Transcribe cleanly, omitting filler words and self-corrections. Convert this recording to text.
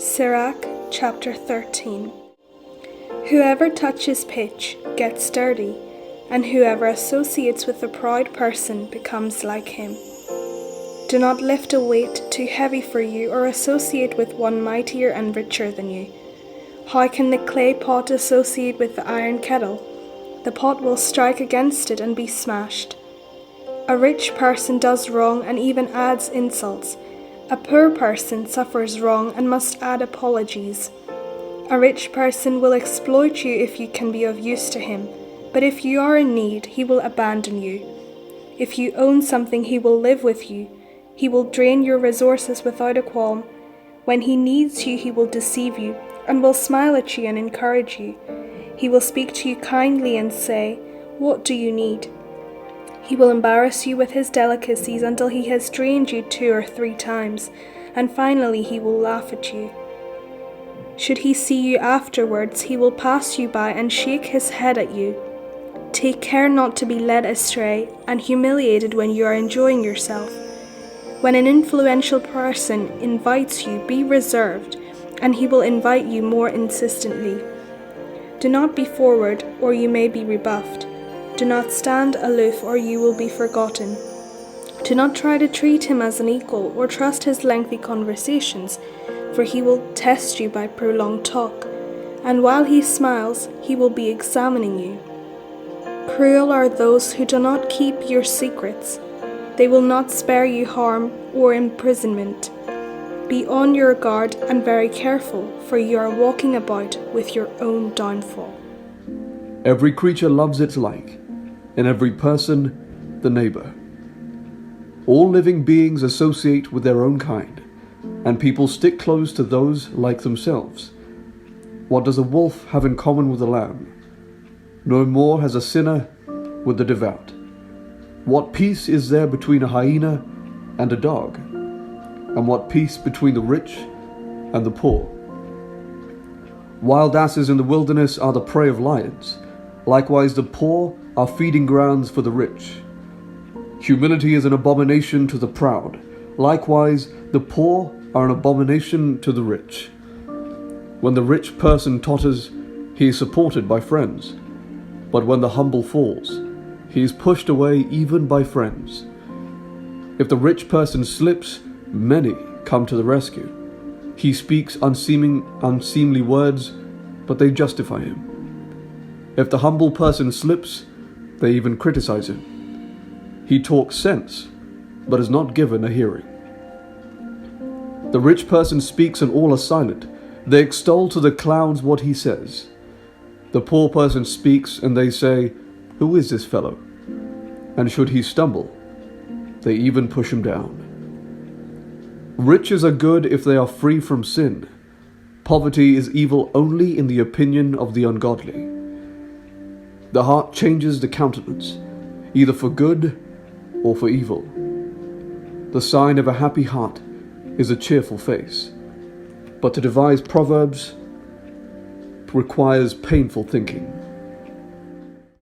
Sirach chapter 13. Whoever touches pitch gets dirty, and whoever associates with a proud person becomes like him. Do not lift a weight too heavy for you or associate with one mightier and richer than you. How can the clay pot associate with the iron kettle? The pot will strike against it and be smashed. A rich person does wrong and even adds insults. A poor person suffers wrong and must add apologies. A rich person will exploit you if you can be of use to him, but if you are in need, he will abandon you. If you own something, he will live with you. He will drain your resources without a qualm. When he needs you, he will deceive you and will smile at you and encourage you. He will speak to you kindly and say, "What do you need?" He will embarrass you with his delicacies until he has drained you 2 or 3 times, and finally he will laugh at you. Should he see you afterwards, he will pass you by and shake his head at you. Take care not to be led astray and humiliated when you are enjoying yourself. When an influential person invites you, be reserved, and he will invite you more insistently. Do not be forward, or you may be rebuffed. Do not stand aloof, or you will be forgotten. Do not try to treat him as an equal, or trust his lengthy conversations, for he will test you by prolonged talk, and while he smiles, he will be examining you. Cruel are those who do not keep your secrets. They will not spare you harm or imprisonment. Be on your guard and very careful, for you are walking about with your own downfall. Every creature loves its like, and every person the neighbor. All living beings associate with their own kind, and people stick close to those like themselves. What does a wolf have in common with a lamb? No more has a sinner with the devout. What peace is there between a hyena and a dog? And what peace between the rich and the poor? Wild asses in the wilderness are the prey of lions. Likewise, the poor are feeding grounds for the rich. Humility is an abomination to the proud. Likewise, the poor are an abomination to the rich. When the rich person totters, he is supported by friends. But when the humble falls, he is pushed away even by friends. If the rich person slips, many come to the rescue. He speaks unseemly words, but they justify him. If the humble person slips, they even criticize him. He talks sense, but is not given a hearing. The rich person speaks and all are silent. They extol to the clouds what he says. The poor person speaks and they say, "Who is this fellow?" And should he stumble, they even push him down. Riches are good if they are free from sin. Poverty is evil only in the opinion of the ungodly. The heart changes the countenance, either for good or for evil. The sign of a happy heart is a cheerful face, but to devise proverbs requires painful thinking.